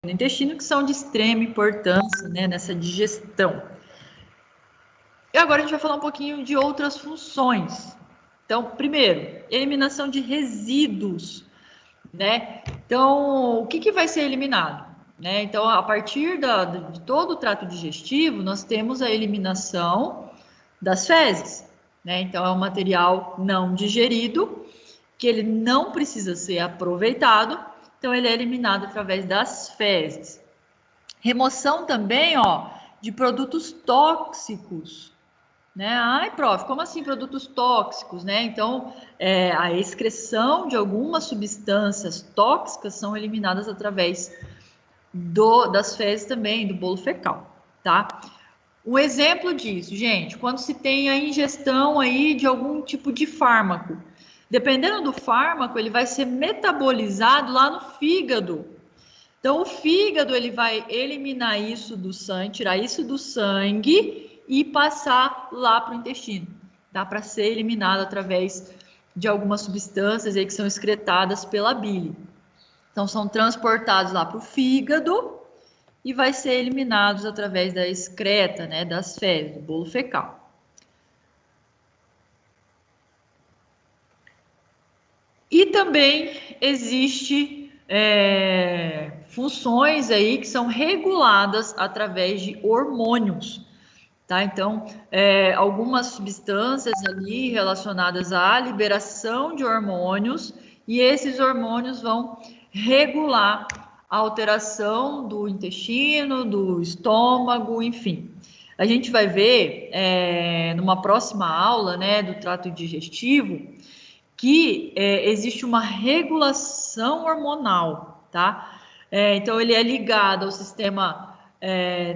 no intestino, que são de extrema importância, né, nessa digestão. E agora a gente vai falar um pouquinho de outras funções. Então, primeiro, eliminação de resíduos, né? Então, o que vai ser eliminado? Né? Então, a partir de todo o trato digestivo, nós temos a eliminação das fezes, né? Então, é um material não digerido, que ele não precisa ser aproveitado, então ele é eliminado através das fezes. Remoção também, ó, de produtos tóxicos, né? Ai, prof, como assim produtos tóxicos, né? Então, a excreção de algumas substâncias tóxicas são eliminadas através das fezes também, do bolo fecal, tá? Um exemplo disso, gente, quando se tem a ingestão aí de algum tipo de fármaco. Dependendo do fármaco, ele vai ser metabolizado lá no fígado. Então, o fígado, ele vai eliminar isso do sangue, tirar isso do sangue e passar lá para o intestino. Dá para ser eliminado através de algumas substâncias aí que são excretadas pela bile. Então, são transportados lá para o fígado e vai ser eliminados através da excreta, né, das fezes, do bolo fecal. E também existe funções aí que são reguladas através de hormônios, tá? Então, algumas substâncias ali relacionadas à liberação de hormônios, e esses hormônios vão regular a alteração do intestino, do estômago, enfim. A gente vai ver numa próxima aula, né, do trato digestivo, que existe uma regulação hormonal, tá? Então, ele é ligado ao sistema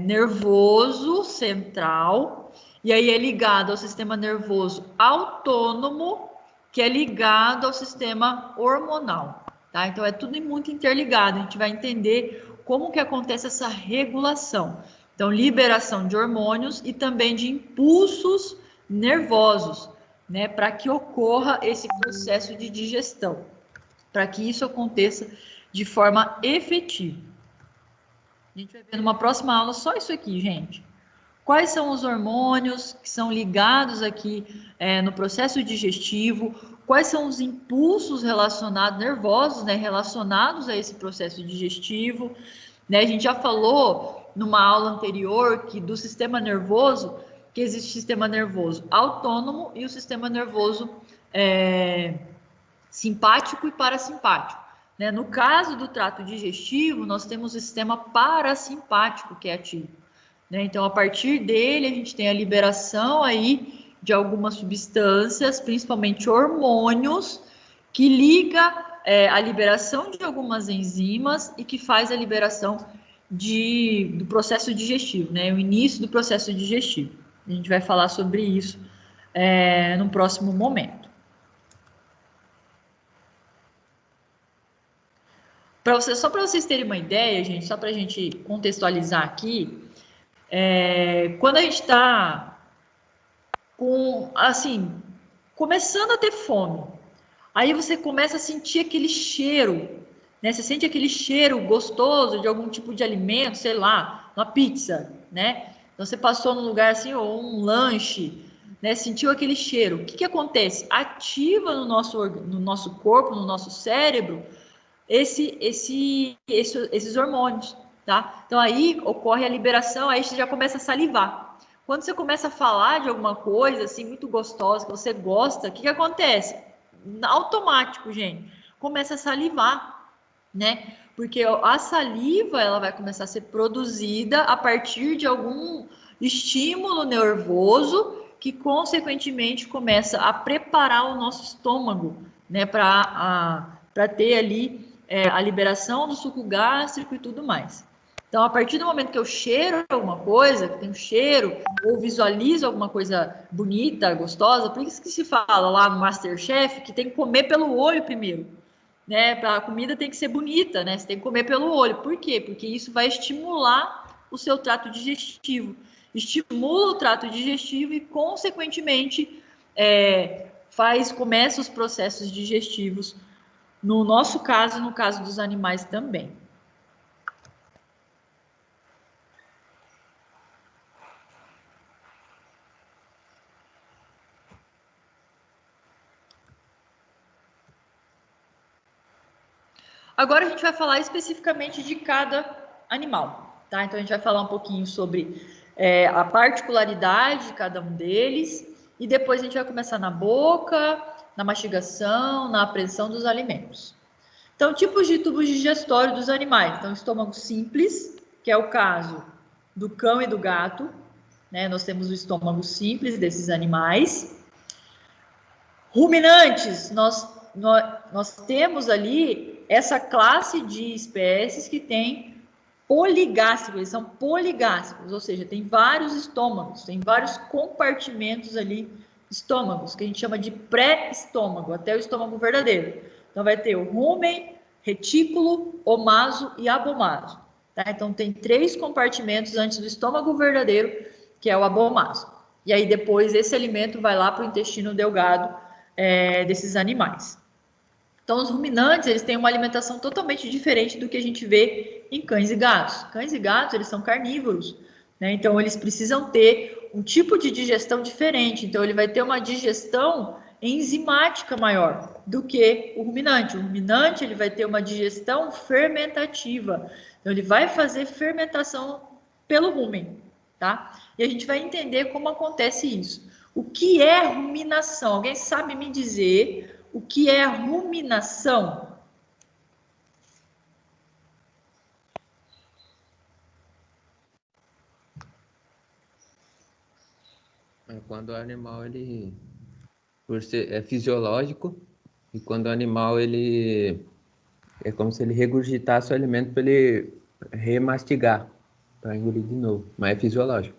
nervoso central, e aí é ligado ao sistema nervoso autônomo, que é ligado ao sistema hormonal, tá? Então, é tudo muito interligado, a gente vai entender como que acontece essa regulação. Então, liberação de hormônios e também de impulsos nervosos, né, para que ocorra esse processo de digestão, para que isso aconteça de forma efetiva. A gente vai ver numa próxima aula só isso aqui, gente. Quais são os hormônios que são ligados aqui no processo digestivo? Quais são os impulsos relacionados, nervosos, né, relacionados a esse processo digestivo? Né, a gente já falou numa aula anterior que do sistema nervoso, que existe o sistema nervoso autônomo e o sistema nervoso simpático e parasimpático. Né? No caso do trato digestivo, nós temos o sistema parasimpático que é ativo. Né? Então, a partir dele, a gente tem a liberação aí de algumas substâncias, principalmente hormônios, que liga a liberação de algumas enzimas e que faz a liberação do processo digestivo, né? O início do processo digestivo. A gente vai falar sobre isso no próximo momento. Só para vocês terem uma ideia, gente, só para a gente contextualizar aqui, quando a gente está assim, começando a ter fome, aí você começa a sentir aquele cheiro, né? Você sente aquele cheiro gostoso de algum tipo de alimento, sei lá, uma pizza, né? Então você passou num lugar assim, ou um lanche, né? Sentiu aquele cheiro. O que acontece? Ativa no nosso corpo, no nosso cérebro, esses hormônios, tá? Então aí ocorre a liberação, aí você já começa a salivar. Quando você começa a falar de alguma coisa assim muito gostosa que você gosta, o que acontece? Automático, gente, começa a salivar, né? Porque a saliva ela vai começar a ser produzida a partir de algum estímulo nervoso que consequentemente começa a preparar o nosso estômago, né, para ter ali a liberação do suco gástrico e tudo mais. Então, a partir do momento que eu cheiro alguma coisa, que tem um cheiro, ou visualizo alguma coisa bonita, gostosa, por isso que se fala lá no MasterChef que tem que comer pelo olho primeiro, né? A comida tem que ser bonita, né? Você tem que comer pelo olho. Por quê? Porque isso vai estimular o seu trato digestivo. Estimula o trato digestivo e, consequentemente, começa os processos digestivos. No nosso caso, no caso dos animais também. Agora a gente vai falar especificamente de cada animal, tá? Então a gente vai falar um pouquinho sobre a particularidade de cada um deles e depois a gente vai começar na boca, na mastigação, na apreensão dos alimentos. Então, tipos de tubos digestórios dos animais. Então, estômago simples, que é o caso do cão e do gato, né? Nós temos o estômago simples desses animais. Ruminantes, nós temos ali essa classe de espécies que tem poligástricos, eles são poligástricos, ou seja, tem vários estômagos, tem vários compartimentos ali, estômagos, que a gente chama de pré-estômago, até o estômago verdadeiro. Então vai ter o rumen, retículo, omaso e abomaso. Tá? Então tem 3 compartimentos antes do estômago verdadeiro, que é o abomaso. E aí depois esse alimento vai lá para o intestino delgado desses animais. Então, os ruminantes, eles têm uma alimentação totalmente diferente do que a gente vê em cães e gatos. Cães e gatos, eles são carnívoros, né? Então, eles precisam ter um tipo de digestão diferente. Então, ele vai ter uma digestão enzimática maior do que o ruminante. O ruminante, ele vai ter uma digestão fermentativa. Então, ele vai fazer fermentação pelo rumen, tá? E a gente vai entender como acontece isso. O que é ruminação? Alguém sabe me dizer o que é ruminação? É quando o animal, ele, por ser, é fisiológico, e quando o animal, ele, é como se ele regurgitasse o alimento para ele remastigar, para engolir de novo, mas é fisiológico.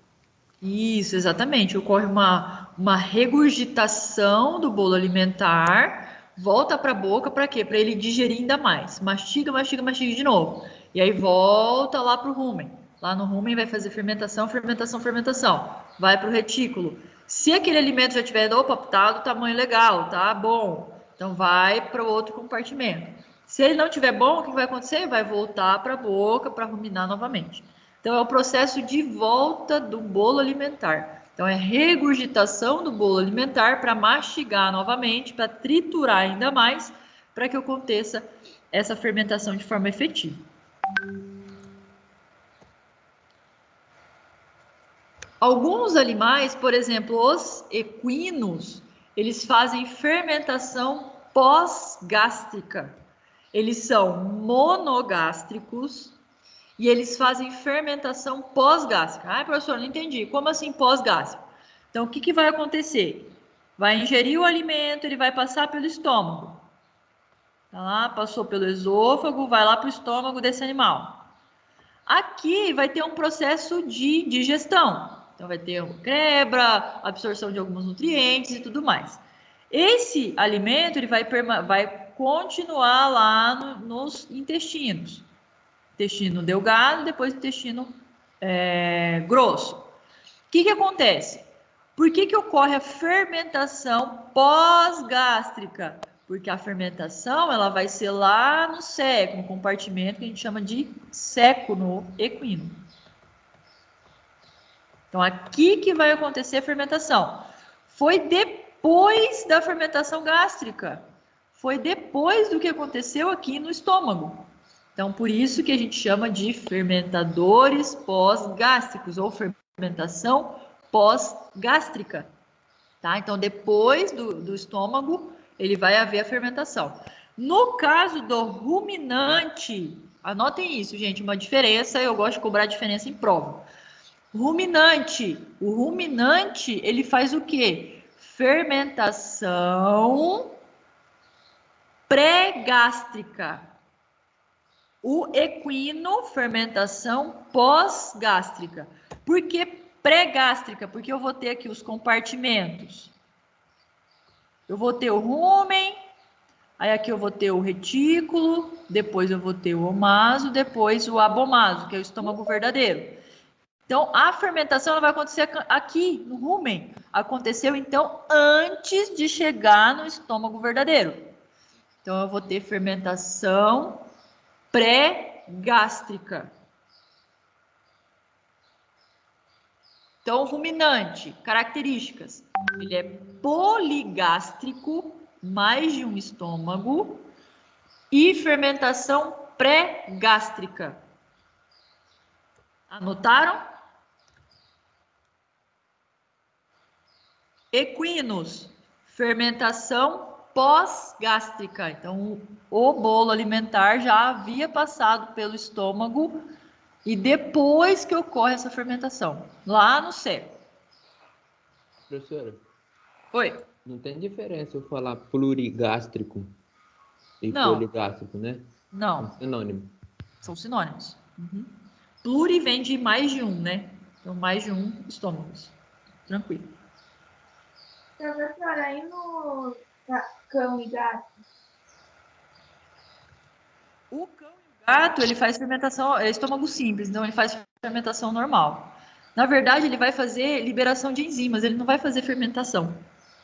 Isso, exatamente. Ocorre uma regurgitação do bolo alimentar, volta para a boca para quê? Para ele digerir ainda mais. Mastiga, mastiga, mastiga de novo. E aí volta lá para o rumen. Lá no rumen vai fazer fermentação, fermentação, fermentação. Vai para o retículo. Se aquele alimento já tiver, opa, tá do tamanho legal, tá bom. Então vai para o outro compartimento. Se ele não tiver bom, o que vai acontecer? Vai voltar para a boca para ruminar novamente. Então, é o processo de volta do bolo alimentar. Então, é regurgitação do bolo alimentar para mastigar novamente, para triturar ainda mais, para que aconteça essa fermentação de forma efetiva. Alguns animais, por exemplo, os equinos, eles fazem fermentação pós-gástrica. Eles são monogástricos e eles fazem fermentação pós-gástrica. Ah, professor, não entendi. Como assim pós-gástrica? Então, o que vai acontecer? Vai ingerir o alimento, ele vai passar pelo estômago. Tá lá, passou pelo esôfago, vai lá para o estômago desse animal. Aqui vai ter um processo de digestão. Então, vai ter quebra, absorção de alguns nutrientes e tudo mais. Esse alimento ele vai continuar lá nos intestinos. Intestino delgado, depois intestino grosso. O que acontece? Por que ocorre a fermentação pós-gástrica? Porque a fermentação ela vai ser lá no seco, no compartimento que a gente chama de seco no equino. Então, aqui que vai acontecer a fermentação. Foi depois da fermentação gástrica. Foi depois do que aconteceu aqui no estômago. Então, por isso que a gente chama de fermentadores pós-gástricos ou fermentação pós-gástrica, tá? Então, depois do estômago, ele vai haver a fermentação. No caso do ruminante, anotem isso, gente, uma diferença, eu gosto de cobrar diferença em prova. Ruminante, o ruminante, ele faz o quê? Fermentação pré-gástrica. O equino, fermentação pós-gástrica. Por que pré-gástrica? Porque eu vou ter aqui os compartimentos. Eu vou ter o rumen, aí aqui eu vou ter o retículo, depois eu vou ter o omaso, depois o abomaso, que é o estômago verdadeiro. Então, a fermentação ela vai acontecer aqui, no rumen. Aconteceu, então, antes de chegar no estômago verdadeiro. Então, eu vou ter fermentação pré-gástrica. Então, ruminante, características. Ele é poligástrico, mais de um estômago. e fermentação pré-gástrica. Anotaram? Equinos, fermentação pós-gástrica. Então, o bolo alimentar já havia passado pelo estômago e depois que ocorre essa fermentação, lá no cérebro. Professora, Oi. não tem diferença eu falar plurigástrico e Não. poligástrico, né? Não. É sinônimo. São sinônimos. Uhum. Pluri vem de mais de um, né? Então, mais de um estômagos. Tranquilo. Professora, aí no cão e gato? O cão e o gato, ele faz fermentação, é estômago simples, então ele faz fermentação normal. Na verdade, ele vai fazer liberação de enzimas, ele não vai fazer fermentação.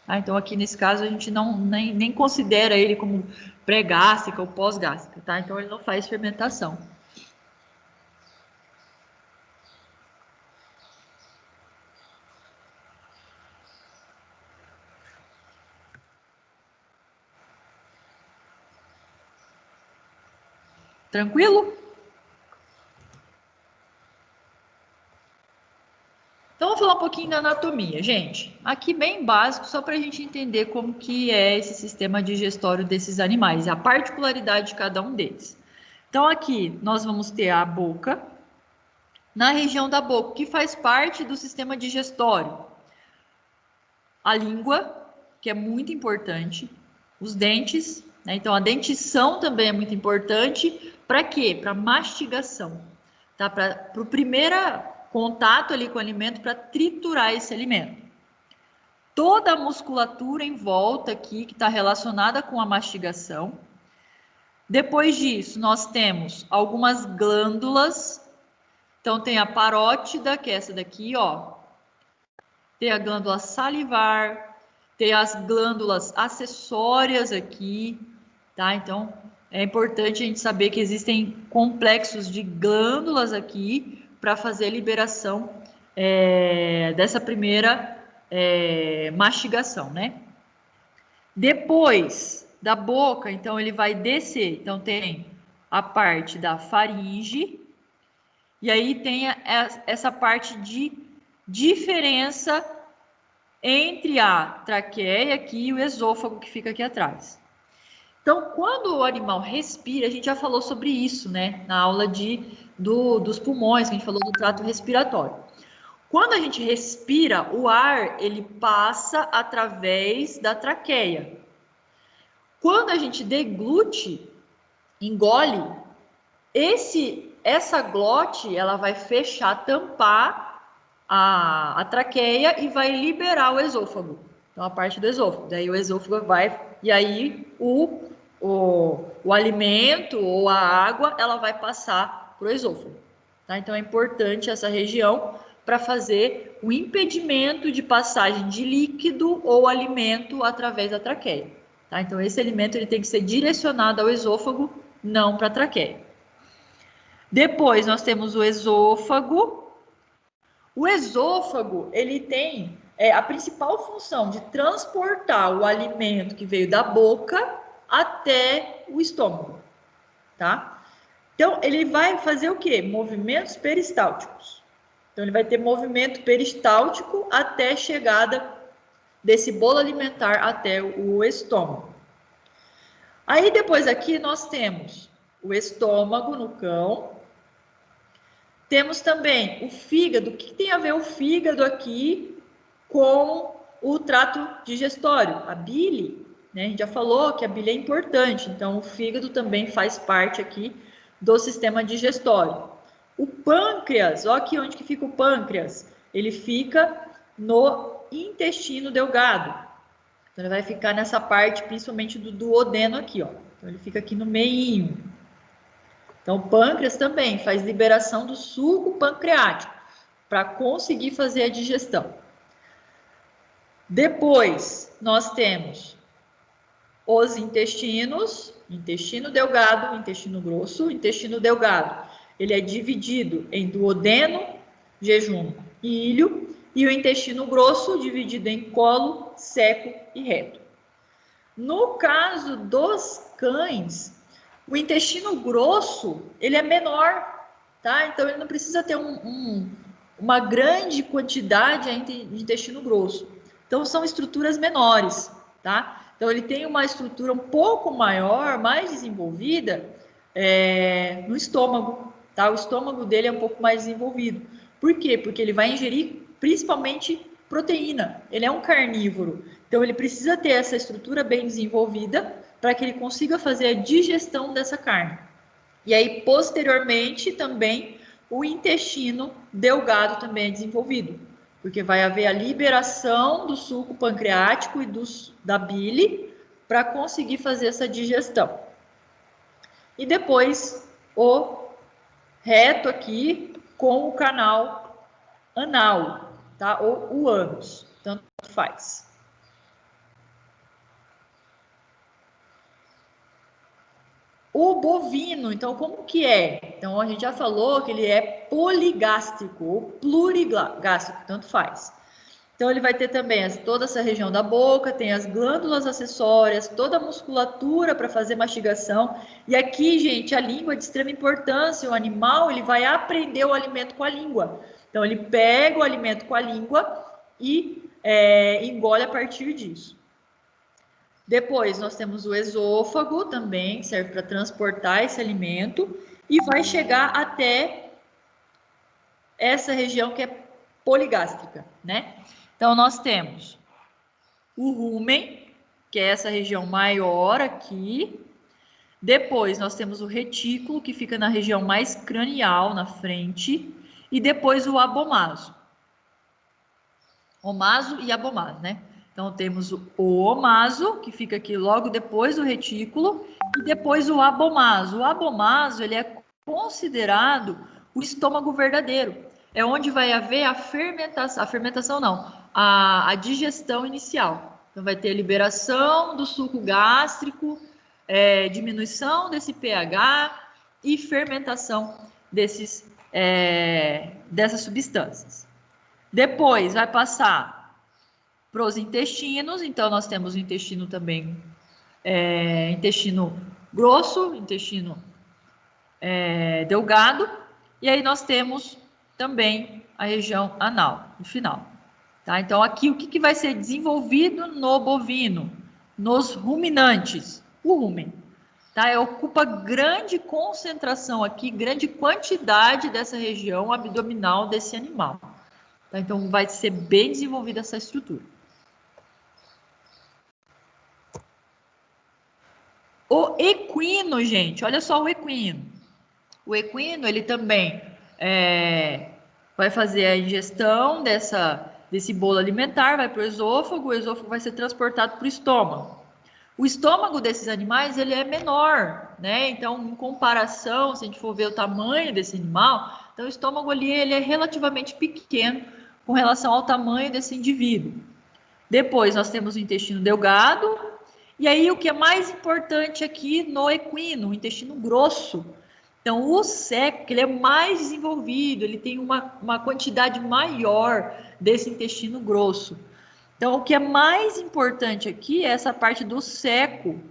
Tá? Então, aqui nesse caso, a gente nem considera ele como pré-gástrica ou pós-gástrica, tá? Então, ele não faz fermentação. Tranquilo? Então, vamos falar um pouquinho da anatomia, gente. Aqui bem básico, só para a gente entender como que é esse sistema digestório desses animais, a particularidade de cada um deles. Então, aqui nós vamos ter a boca, na região da boca, que faz parte do sistema digestório. A língua, que é muito importante, os dentes, né? Então a dentição também é muito importante. Para quê? Para mastigação, tá? Para o primeiro contato ali com o alimento, para triturar esse alimento. Toda a musculatura em volta aqui, que está relacionada com a mastigação. Depois disso, nós temos algumas glândulas. Então, tem a parótida, que é essa daqui, ó. Tem a glândula salivar, tem as glândulas acessórias aqui, tá? Então, é importante a gente saber que existem complexos de glândulas aqui para fazer a liberação dessa primeira mastigação, né? Depois da boca, então, ele vai descer. Então, tem a parte da faringe, e aí tem essa parte de diferença entre a traqueia aqui e o esôfago que fica aqui atrás. Então, quando o animal respira, a gente já falou sobre isso, né? Na aula dos pulmões, que a gente falou do trato respiratório. Quando a gente respira, o ar ele passa através da traqueia. Quando a gente deglute, engole, essa glote ela vai fechar, tampar a traqueia e vai liberar o esôfago. Então, a parte do esôfago. Daí o esôfago vai... E aí o alimento ou a água, ela vai passar para o esôfago. Tá? Então, é importante essa região para fazer o impedimento de passagem de líquido ou alimento através da traqueia. Tá? Então, esse alimento ele tem que ser direcionado ao esôfago, não para a traqueia. Depois, nós temos o esôfago. O esôfago, ele tem a principal função de transportar o alimento que veio da boca até o estômago, tá? Então, ele vai fazer o quê? Movimentos peristálticos. Então, ele vai ter movimento peristáltico até a chegada desse bolo alimentar até o estômago. Aí, depois aqui, nós temos o estômago no cão. Temos também o fígado. O que tem a ver o fígado aqui com o trato digestório? A bile, né? A gente já falou que a bile é importante, então o fígado também faz parte aqui do sistema digestório. O pâncreas, olha aqui onde que fica o pâncreas. Ele fica no intestino delgado. Então ele vai ficar nessa parte, principalmente do duodeno aqui, ó. Então ele fica aqui no meinho. Então, o pâncreas também faz liberação do suco pancreático para conseguir fazer a digestão. Depois, nós temos os intestinos, intestino delgado, intestino grosso, intestino delgado. Ele é dividido em duodeno, jejum e ilho, e o intestino grosso dividido em colo, seco e reto. No caso dos cães, O intestino grosso, ele é menor, tá? Então, ele não precisa ter uma grande quantidade ainda de intestino grosso. Então, são estruturas menores, tá? Então, ele tem uma estrutura um pouco maior, mais desenvolvida no estômago, tá? O estômago dele é um pouco mais desenvolvido. Por quê? Porque ele vai ingerir principalmente proteína. Ele é um carnívoro. Então, ele precisa ter essa estrutura bem desenvolvida para que ele consiga fazer a digestão dessa carne. E aí, posteriormente, também o intestino delgado também é desenvolvido, porque vai haver a liberação do suco pancreático e da bile para conseguir fazer essa digestão. E depois o reto aqui com o canal anal, tá? Ou o ânus, tanto faz. O bovino, então, como que é? Então, a gente já falou que ele é poligástrico ou plurigástrico, tanto faz. Então, ele vai ter também toda essa região da boca, tem as glândulas acessórias, toda a musculatura para fazer mastigação. E aqui, gente, a língua é de extrema importância. O animal, ele vai aprender o alimento com a língua. Então, ele pega o alimento com a língua e engole a partir disso. Depois, nós temos o esôfago também, que serve para transportar esse alimento, e vai chegar até essa região que é poligástrica, né? Então, nós temos o rumen, que é essa região maior aqui. Depois, nós temos o retículo, que fica na região mais cranial, na frente. E depois o abomaso. Omaso e abomaso, né? Então, temos o omaso, que fica aqui logo depois do retículo, e depois o abomaso. O abomaso, ele é considerado o estômago verdadeiro. É onde vai haver a fermentação não, a digestão inicial. Então, vai ter liberação do suco gástrico, diminuição desse pH e fermentação dessas substâncias. Depois, vai passar para os intestinos, então nós temos o intestino também, intestino grosso, intestino delgado, e aí nós temos também a região anal, no final. Tá? Então, aqui o que vai ser desenvolvido no bovino? Nos ruminantes, o rumen. Tá? Ocupa grande concentração aqui, grande quantidade dessa região abdominal desse animal. Tá? Então, vai ser bem desenvolvida essa estrutura. O equino, gente, olha só o equino. O equino, ele também vai fazer a ingestão desse bolo alimentar, vai para o esôfago vai ser transportado para o estômago. O estômago desses animais, ele é menor, né? Então, em comparação, se a gente for ver o tamanho desse animal, então o estômago ali, ele é relativamente pequeno com relação ao tamanho desse indivíduo. Depois, nós temos o intestino delgado, e aí o que é mais importante aqui no equino, o intestino grosso. Então, o seco, ele é mais desenvolvido, ele tem uma quantidade maior desse intestino grosso. Então, o que é mais importante aqui é essa parte do seco.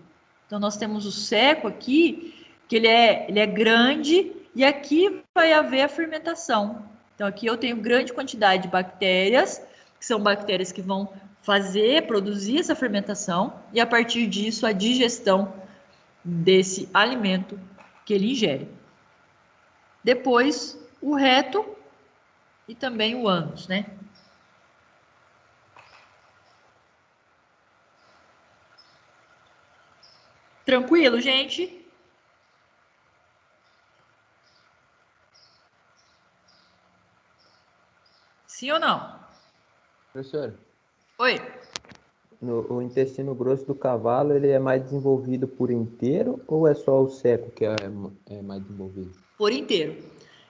Então, nós temos o seco aqui, que ele é grande, e aqui vai haver a fermentação. Então, aqui eu tenho grande quantidade de bactérias, que são bactérias que vão produzir essa fermentação, e a partir disso, a digestão desse alimento que ele ingere. Depois, o reto e também o ânus, né? Tranquilo, gente? Sim ou não? Professor, Oi. o intestino grosso do cavalo, ele é mais desenvolvido por inteiro ou é só o seco que é mais desenvolvido? Por inteiro.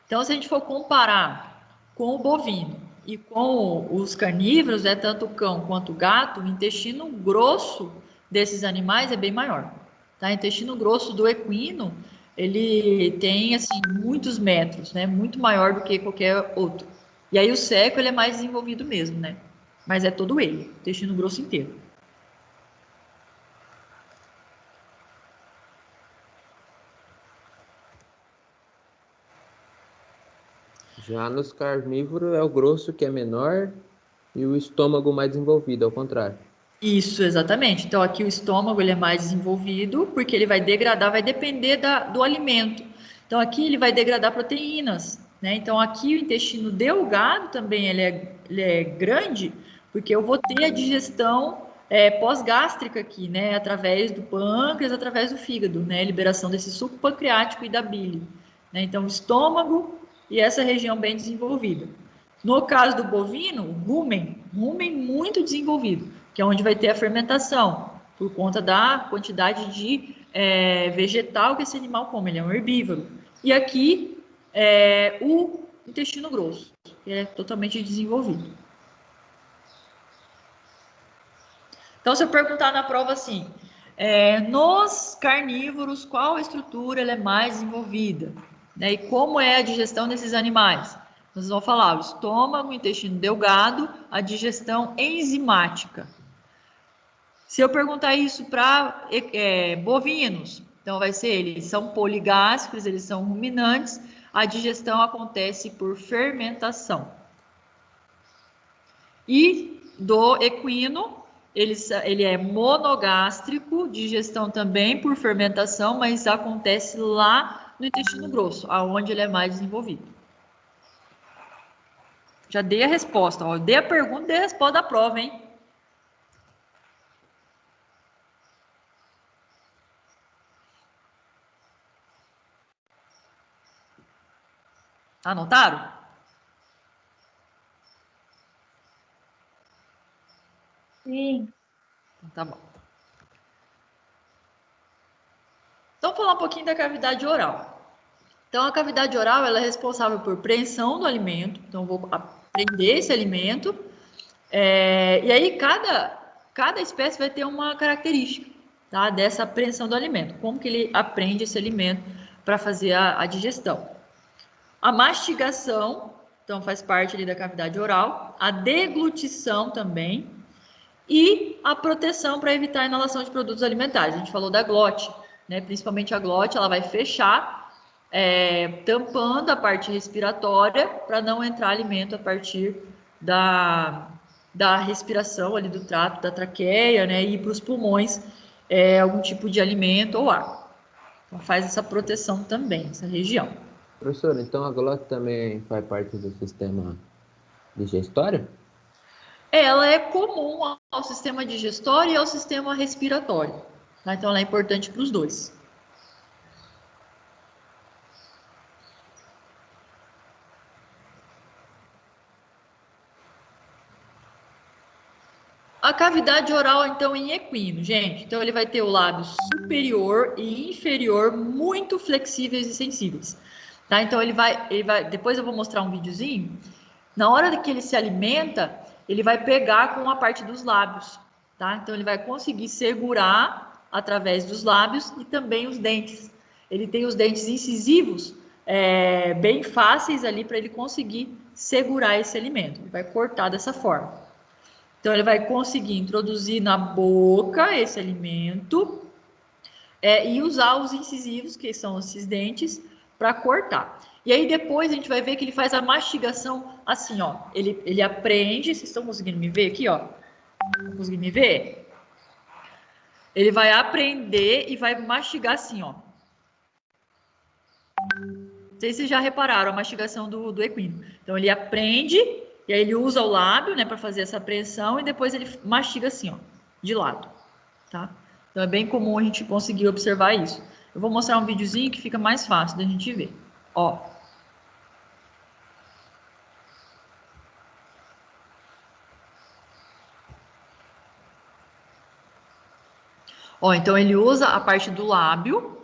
Então, se a gente for comparar com o bovino e com os carnívoros, né, tanto o cão quanto o gato, o intestino grosso desses animais é bem maior. Tá? O intestino grosso do equino, ele tem assim muitos metros, né, muito maior do que qualquer outro. E aí o seco ele é mais desenvolvido mesmo, né? Mas é todo ele, intestino grosso inteiro. Já nos carnívoros é o grosso que é menor e o estômago mais desenvolvido, ao contrário. Isso, exatamente. Então, aqui o estômago ele é mais desenvolvido, porque ele vai degradar, vai depender do alimento. Então, aqui ele vai degradar proteínas, né? Então, aqui o intestino delgado também ele é grande, porque eu vou ter a digestão pós-gástrica aqui, né? Através do pâncreas, através do fígado, né? Liberação desse suco pancreático e da bile, né? Então, o estômago e essa região bem desenvolvida. No caso do bovino, rumen muito desenvolvido, que é onde vai ter a fermentação, por conta da quantidade de vegetal que esse animal come, ele é um herbívoro. E aqui, o intestino grosso, que é totalmente desenvolvido. Então, se eu perguntar na prova assim, nos carnívoros, qual a estrutura ela é mais desenvolvida? Né? E como é a digestão desses animais? Nós vamos falar o estômago, o intestino delgado, a digestão enzimática. Se eu perguntar isso para bovinos, então vai ser eles são poligástricos, eles são ruminantes, a digestão acontece por fermentação. E do equino, ele é monogástrico, digestão também por fermentação, mas acontece lá no intestino grosso, aonde ele é mais desenvolvido. Já dei a resposta, ó. Eu dei a pergunta e dei a resposta da prova, hein? Anotaram? Sim. Então, tá bom. Então, falar um pouquinho da cavidade oral. Então, a cavidade oral ela é responsável por preensão do alimento. Então, eu vou prender esse alimento. E aí, cada espécie vai ter uma característica, tá, dessa apreensão do alimento. Como que ele aprende esse alimento para fazer a digestão. A mastigação, então, faz parte ali da cavidade oral. A deglutição também. E a proteção para evitar a inalação de produtos alimentares. A gente falou da glote, né? Principalmente a glote, ela vai fechar, tampando a parte respiratória para não entrar alimento a partir da respiração ali do trato, da traqueia, né? E ir para os pulmões algum tipo de alimento ou ar. Então faz essa proteção também, essa região. Professor, então a glote também faz parte do sistema digestório? Ela é comum ao sistema digestório e ao sistema respiratório, tá? Então ela é importante para os dois. A cavidade oral, então, em equino, gente. Então, ele vai ter o lábio superior e inferior muito flexíveis e sensíveis. Tá? Então, ele vai. Depois eu vou mostrar um videozinho. Na hora que ele se alimenta, ele vai pegar com a parte dos lábios. Tá? Então, ele vai conseguir segurar através dos lábios e também os dentes. Ele tem os dentes incisivos bem fáceis ali para ele conseguir segurar esse alimento. Ele vai cortar dessa forma. Então, ele vai conseguir introduzir na boca esse alimento e usar os incisivos, que são esses dentes, para cortar. E aí, depois, a gente vai ver que ele faz a mastigação assim, ó. Ele aprende, vocês estão conseguindo me ver aqui, ó? Estão conseguindo me ver? Ele vai aprender e vai mastigar assim, ó. Não sei se vocês já repararam a mastigação do equino. Então, ele aprende, e aí ele usa o lábio, né, para fazer essa pressão, e depois ele mastiga assim, ó, de lado, tá? Então, é bem comum a gente conseguir observar isso. Eu vou mostrar um videozinho que fica mais fácil da gente ver. Ó. Ó, então ele usa a parte do lábio,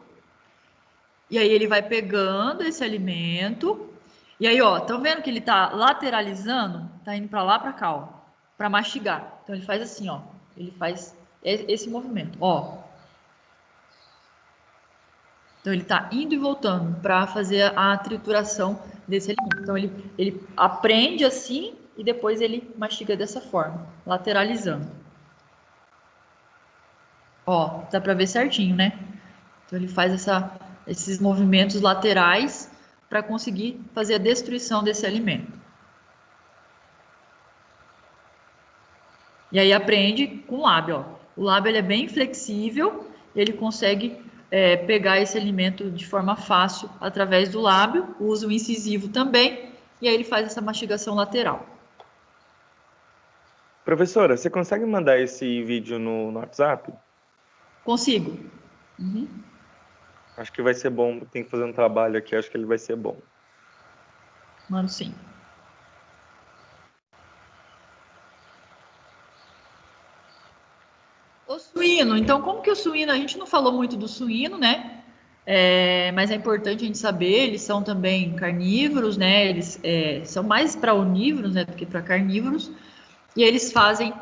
e aí ele vai pegando esse alimento, e aí, ó, estão vendo que ele tá lateralizando? Tá indo para lá, para cá, ó, para mastigar. Então ele faz assim, ó, ele faz esse movimento, ó. Então ele tá indo e voltando para fazer a trituração desse alimento. Então ele aprende assim e depois ele mastiga dessa forma, lateralizando. Ó, dá para ver certinho, né? Então ele faz esses movimentos laterais para conseguir fazer a destruição desse alimento. E aí apreende com o lábio, ó. O lábio ele é bem flexível, ele consegue pegar esse alimento de forma fácil através do lábio, usa o incisivo também, e aí ele faz essa mastigação lateral. Professora, você consegue mandar esse vídeo no WhatsApp? Consigo. Uhum. Acho que vai ser bom, tem que fazer um trabalho aqui, acho que ele vai ser bom. Mando sim. O suíno, então como que o suíno, a gente não falou muito do suíno, né? Mas é importante a gente saber, eles são também carnívoros, né? Eles são mais para onívoros, né, do que para carnívoros, e eles fazem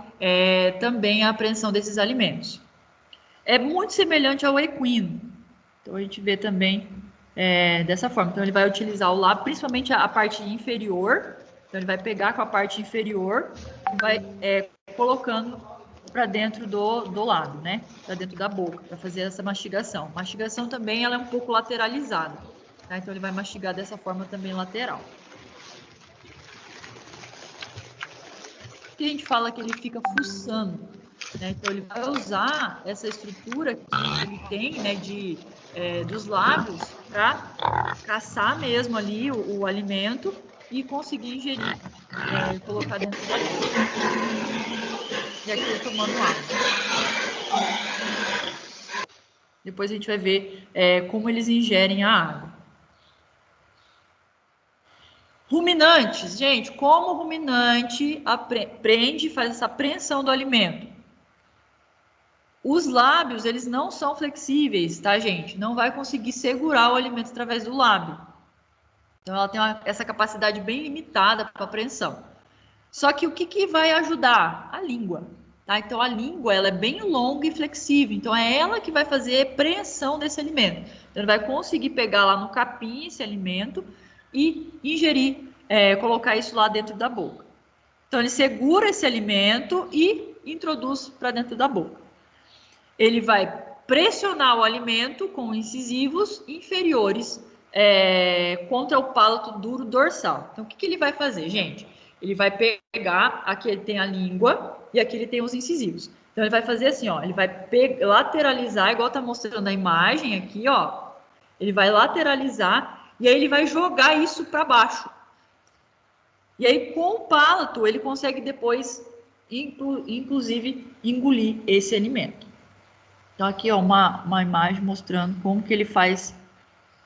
também a apreensão desses alimentos. É muito semelhante ao equino, então a gente vê também dessa forma. Então ele vai utilizar o lábio, principalmente a parte inferior, então ele vai pegar com a parte inferior e vai colocando para dentro do lábio, né? Para dentro da boca, para fazer essa mastigação. Mastigação também ela é um pouco lateralizada, tá? Então ele vai mastigar dessa forma também lateral. Que a gente fala que ele fica fuçando, né? Então ele vai usar essa estrutura que ele tem, né, dos lábios para caçar mesmo ali o alimento e conseguir ingerir, colocar dentro da boca. E aqui ele tomando água. Depois a gente vai ver como eles ingerem a água. Ruminantes, gente, como o ruminante aprende e faz essa apreensão do alimento? Os lábios, eles não são flexíveis, tá, gente? Não vai conseguir segurar o alimento através do lábio. Então, ela tem essa capacidade bem limitada para apreensão. Só que o que vai ajudar? A língua. Tá? Então, a língua ela é bem longa e flexível. Então, é ela que vai fazer preensão desse alimento. Então, ele vai conseguir pegar lá no capim esse alimento e ingerir, colocar isso lá dentro da boca. Então, ele segura esse alimento e introduz para dentro da boca. Ele vai pressionar o alimento com incisivos inferiores contra o palato duro dorsal. Então, o que ele vai fazer, gente? Ele vai pegar, aqui ele tem a língua e aqui ele tem os incisivos. Então, ele vai fazer assim, ó, ele vai lateralizar, igual tá mostrando a imagem aqui, ó. Ele vai lateralizar e aí ele vai jogar isso para baixo. E aí, com o palato, ele consegue depois, inclusive, engolir esse alimento. Então, aqui, ó, uma imagem mostrando como que ele faz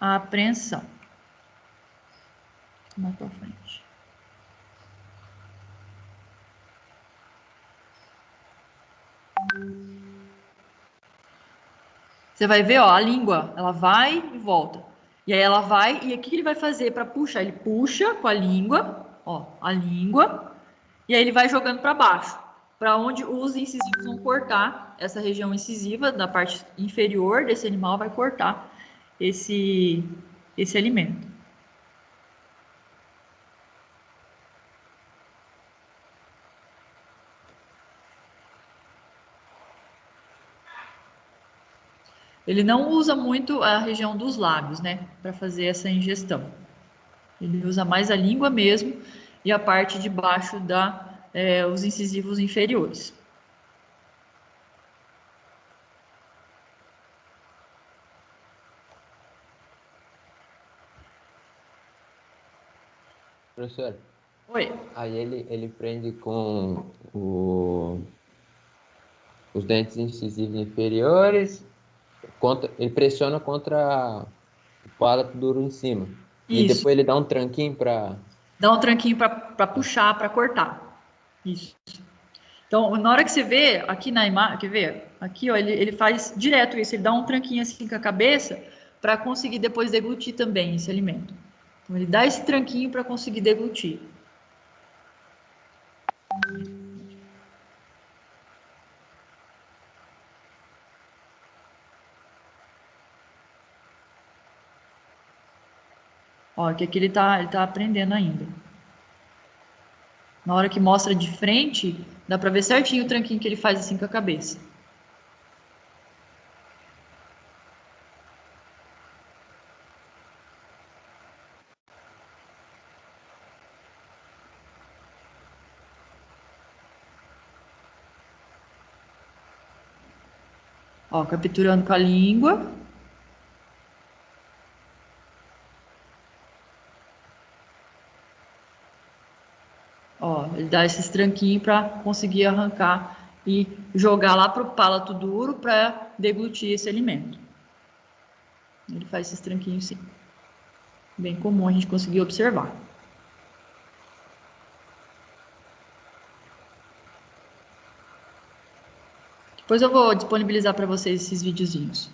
a apreensão. Mais para frente. Você vai ver, ó, a língua, ela vai e volta. E aí ela vai, e aqui ele vai fazer para puxar? Ele puxa com a língua, ó, a língua, e aí ele vai jogando para baixo, para onde os incisivos vão cortar essa região incisiva da parte inferior desse animal, vai cortar esse alimento. Ele não usa muito a região dos lábios, né, para fazer essa ingestão. Ele usa mais a língua mesmo e a parte de baixo os incisivos inferiores. Professor, Oi. aí ele prende com os dentes incisivos inferiores, ele pressiona contra o palato duro em cima. E Isso. depois ele dá um tranquinho para... Dá um tranquinho para puxar, para cortar. Isso. Então, na hora que você vê aqui na imagem, quer ver? Aqui, ó, ele faz direto isso, ele dá um tranquinho assim com a cabeça para conseguir depois deglutir também esse alimento. Então, ele dá esse tranquinho para conseguir deglutir. Ó, que aqui ele tá aprendendo ainda. Na hora que mostra de frente, dá para ver certinho o tranquinho que ele faz assim com a cabeça. Ó, capturando com a língua. Ó, ele dá esses tranquinhos para conseguir arrancar e jogar lá para o palato duro para deglutir esse alimento. Ele faz esses tranquinhos sim. Bem comum a gente conseguir observar. Depois eu vou disponibilizar para vocês esses videozinhos.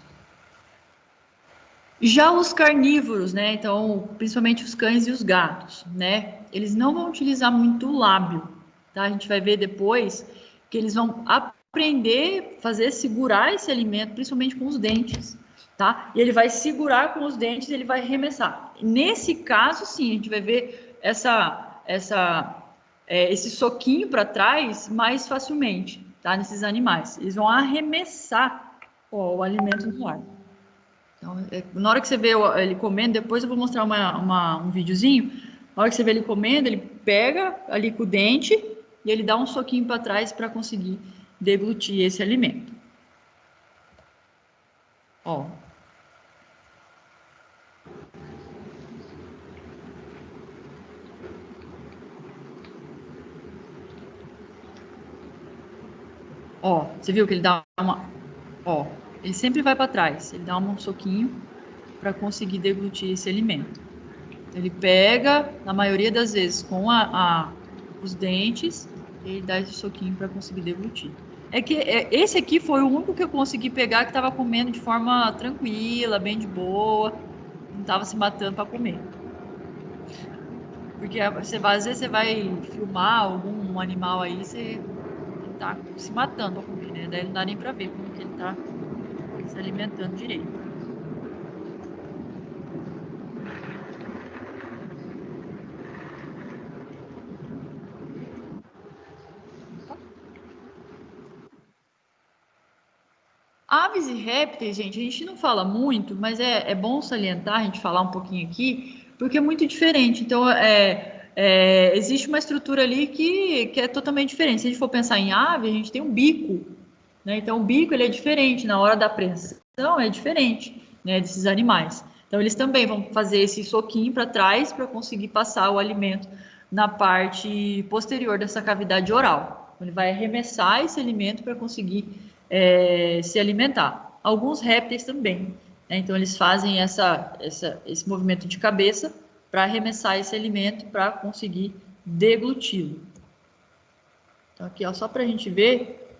Já os carnívoros, né? Então, principalmente os cães e os gatos, né? Eles não vão utilizar muito o lábio, tá? A gente vai ver depois que eles vão aprender a fazer segurar esse alimento, principalmente com os dentes, tá? E ele vai segurar com os dentes, ele vai arremessar. Nesse caso, sim, a gente vai ver esse soquinho para trás mais facilmente, tá? Nesses animais. Eles vão arremessar o alimento no ar. Então, na hora que você vê ele comendo, depois eu vou mostrar um videozinho. Na hora que você vê ele comendo, ele pega ali com o dente e ele dá um soquinho para trás para conseguir deglutir esse alimento. Ó. Ó, você viu que ele dá uma... Ó, ele sempre vai para trás. Ele dá um soquinho para conseguir deglutir esse alimento. Ele pega, na maioria das vezes, com os dentes, e ele dá esse soquinho para conseguir deglutir. Esse aqui foi o único que eu consegui pegar que estava comendo de forma tranquila, bem de boa, não estava se matando para comer. Porque às vezes você vai filmar algum animal aí, ele tá se matando para comer, né? Daí não dá nem para ver como que ele está se alimentando direito. Aves e répteis, gente, a gente não fala muito, mas é bom salientar, a gente falar um pouquinho aqui, porque é muito diferente. Então, existe uma estrutura ali que é totalmente diferente. Se a gente for pensar em ave, a gente tem um bico, né? Então, o bico ele é diferente na hora da apreensão, é diferente, né, desses animais. Então, eles também vão fazer esse soquinho para trás para conseguir passar o alimento na parte posterior dessa cavidade oral. Ele vai arremessar esse alimento para conseguir se alimentar. Alguns répteis também, né? Então eles fazem esse movimento de cabeça para arremessar esse alimento para conseguir degluti-lo. Então aqui, ó, só para a gente ver.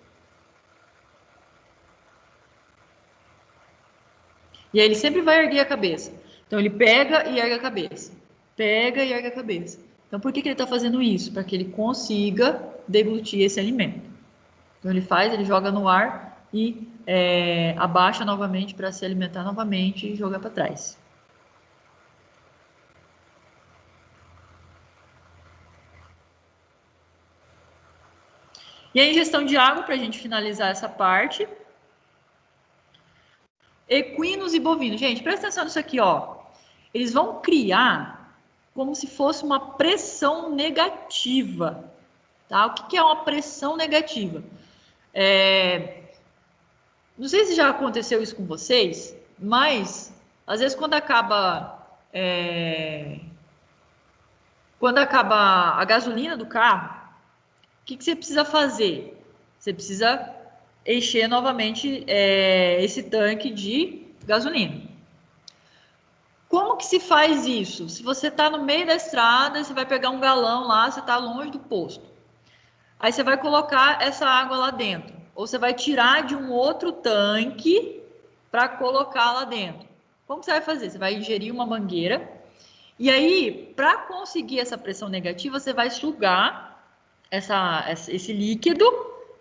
E aí ele sempre vai erguer a cabeça. Então ele pega e ergue a cabeça. Pega e ergue a cabeça. Então por que ele está fazendo isso? Para que ele consiga deglutir esse alimento. Então ele joga no ar e abaixa novamente para se alimentar novamente e jogar para trás. E a ingestão de água, para a gente finalizar essa parte. Equinos e bovinos. Gente, presta atenção nisso aqui, ó. Eles vão criar como se fosse uma pressão negativa. Tá? O que é uma pressão negativa? Não sei se já aconteceu isso com vocês, mas às vezes quando acaba a gasolina do carro, o que você precisa fazer? Você precisa encher novamente esse tanque de gasolina. Como que se faz isso? Se você está no meio da estrada, você vai pegar um galão lá, você está longe do posto. Aí você vai colocar essa água lá dentro. Ou você vai tirar de um outro tanque para colocar lá dentro. Como você vai fazer? Você vai ingerir uma mangueira. E aí, para conseguir essa pressão negativa, você vai sugar esse líquido.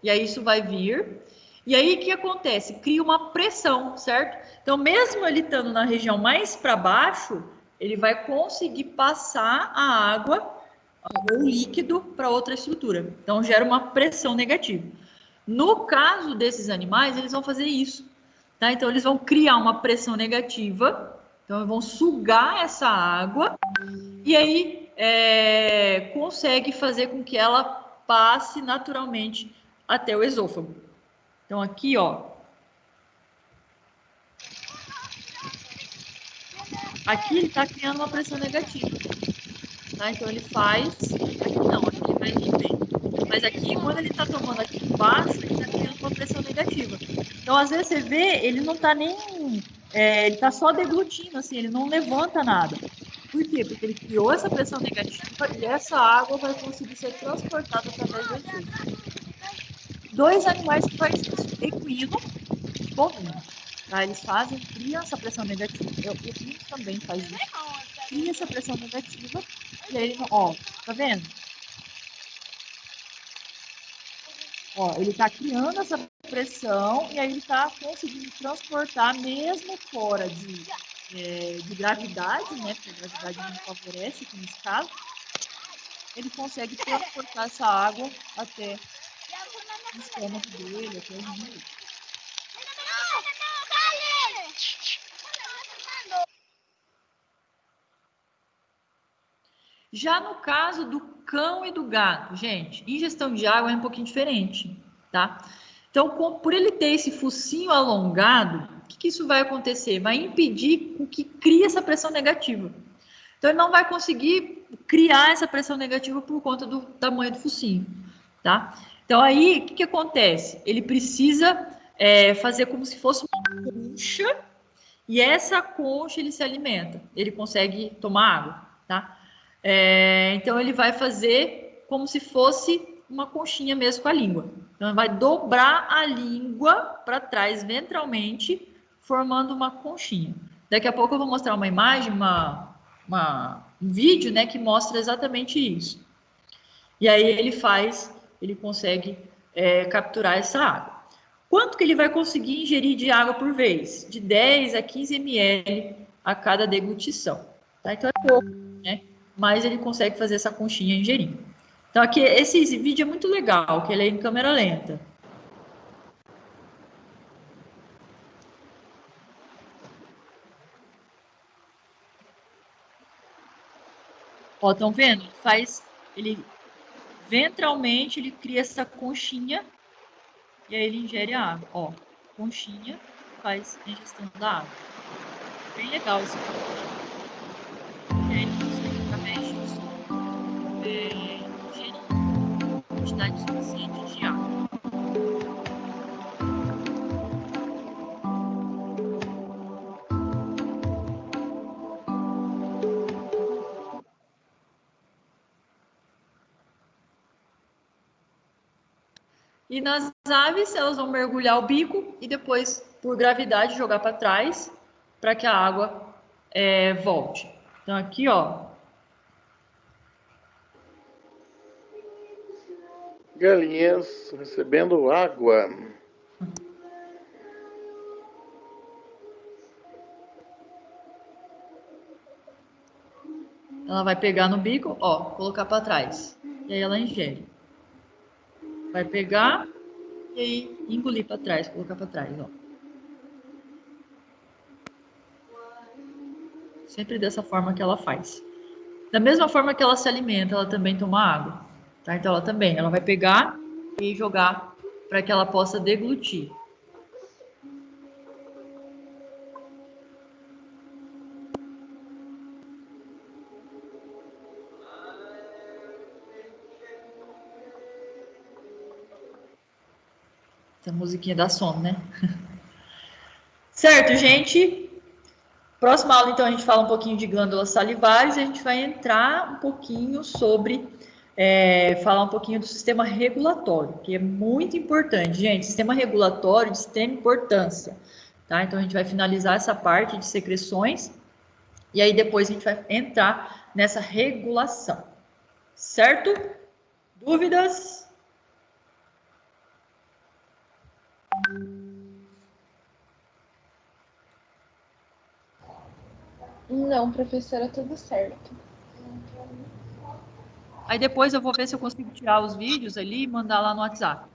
E aí isso vai vir. E aí o que acontece? Cria uma pressão, certo? Então, mesmo ele estando na região mais para baixo, ele vai conseguir passar a água ou líquido para outra estrutura. Então, gera uma pressão negativa. No caso desses animais, eles vão fazer isso. Tá? Então, eles vão criar uma pressão negativa. Então, vão sugar essa água e aí consegue fazer com que ela passe naturalmente até o esôfago. Então, aqui, ó, aqui ele está criando uma pressão negativa. Tá? Então ele faz, aqui não, aqui ele vai inverter. Mas aqui, quando ele está tomando aqui embaixo, ele está criando uma pressão negativa. Então, às vezes você vê, ele não está nem, ele está só deglutindo, assim, ele não levanta nada. Por quê? Porque ele criou essa pressão negativa e essa água vai conseguir ser transportada através do efeito. Dois animais que fazem isso, equino e bovino. Tá? Eles criam essa pressão negativa. O equino também faz isso. Cria essa pressão negativa e aí ele, ó, tá vendo? Ó, ele tá criando essa pressão e aí ele tá conseguindo transportar mesmo fora de gravidade, né? Porque a gravidade não favorece aqui nesse caso. Ele consegue transportar essa água até o estômago dele, até o rim dele. Já no caso do cão e do gato, gente, ingestão de água é um pouquinho diferente, tá? Então, por ele ter esse focinho alongado, o que isso vai acontecer? Vai impedir que crie essa pressão negativa. Então, ele não vai conseguir criar essa pressão negativa por conta do tamanho do focinho, tá? Então, aí, o que acontece? Ele precisa fazer como se fosse uma concha, e essa concha ele se alimenta. Ele consegue tomar água, tá? Então, ele vai fazer como se fosse uma conchinha mesmo com a língua. Então, ele vai dobrar a língua para trás ventralmente, formando uma conchinha. Daqui a pouco eu vou mostrar uma imagem, um vídeo, né, que mostra exatamente isso. E aí ele consegue capturar essa água. Quanto que ele vai conseguir ingerir de água por vez? De 10 a 15 ml a cada deglutição. Tá? Então é pouco, né? Mas ele consegue fazer essa conchinha ingerindo. Então aqui, esse vídeo é muito legal, que ele é em câmera lenta. Ó, estão vendo? Ele ventralmente ele cria essa conchinha e aí ele ingere a água. Ó, conchinha faz a ingestão da água. Bem legal esse vídeo. E aí ele consegue, através disso, ingerir quantidade suficiente de água. E nas aves, elas vão mergulhar o bico e depois, por gravidade, jogar para trás para que a água volte. Então, aqui, ó. Galinhas recebendo água. Ela vai pegar no bico, ó, colocar para trás. E aí ela ingere. Vai pegar e aí engolir para trás, colocar para trás, ó. Sempre dessa forma que ela faz. Da mesma forma que ela se alimenta, ela também toma água, tá? Então ela vai pegar e jogar para que ela possa deglutir. Essa musiquinha dá sono, né? Certo, gente? Próxima aula, então, a gente fala um pouquinho de glândulas salivares e a gente vai entrar um pouquinho sobre, falar um pouquinho do sistema regulatório, que é muito importante, gente. Sistema regulatório de extrema importância, tá? Então, a gente vai finalizar essa parte de secreções e aí depois a gente vai entrar nessa regulação, certo? Dúvidas? Não, professora, tudo certo. Aí depois eu vou ver se eu consigo tirar os vídeos ali e mandar lá no WhatsApp.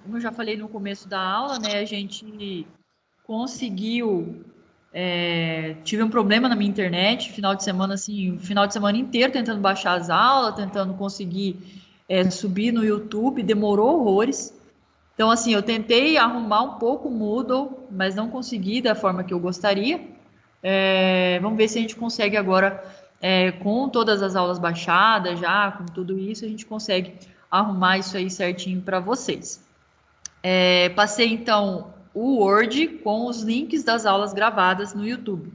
Como eu já falei no começo da aula, né, a gente conseguiu... tive um problema na minha internet, final de semana, assim, o final de semana inteiro tentando baixar as aulas, tentando conseguir subir no YouTube, demorou horrores. Então, assim, eu tentei arrumar um pouco o Moodle, mas não consegui da forma que eu gostaria. Vamos ver se a gente consegue agora, com todas as aulas baixadas já, com tudo isso, a gente consegue arrumar isso aí certinho para vocês. Passei então o Word com os links das aulas gravadas no YouTube.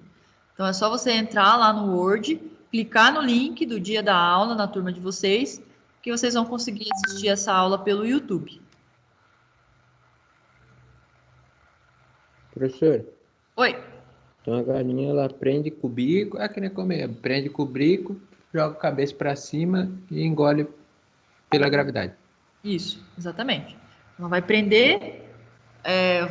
Então é só você entrar lá no Word, clicar no link do dia da aula na turma de vocês, que vocês vão conseguir assistir essa aula pelo YouTube. Professor, Oi. então a galinha ela prende com o bico, que nem comer, prende com o bico, joga a cabeça para cima e engole pela gravidade. Isso, exatamente. Ela vai prender,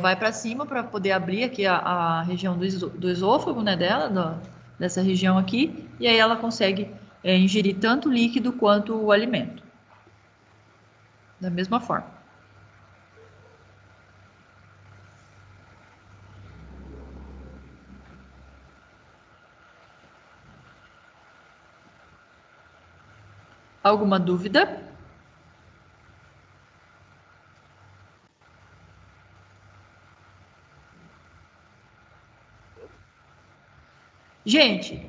vai para cima para poder abrir aqui a região do esôfago, né, dela, dessa região aqui, e aí ela consegue ingerir tanto o líquido quanto o alimento. Da mesma forma. Alguma dúvida? Gente,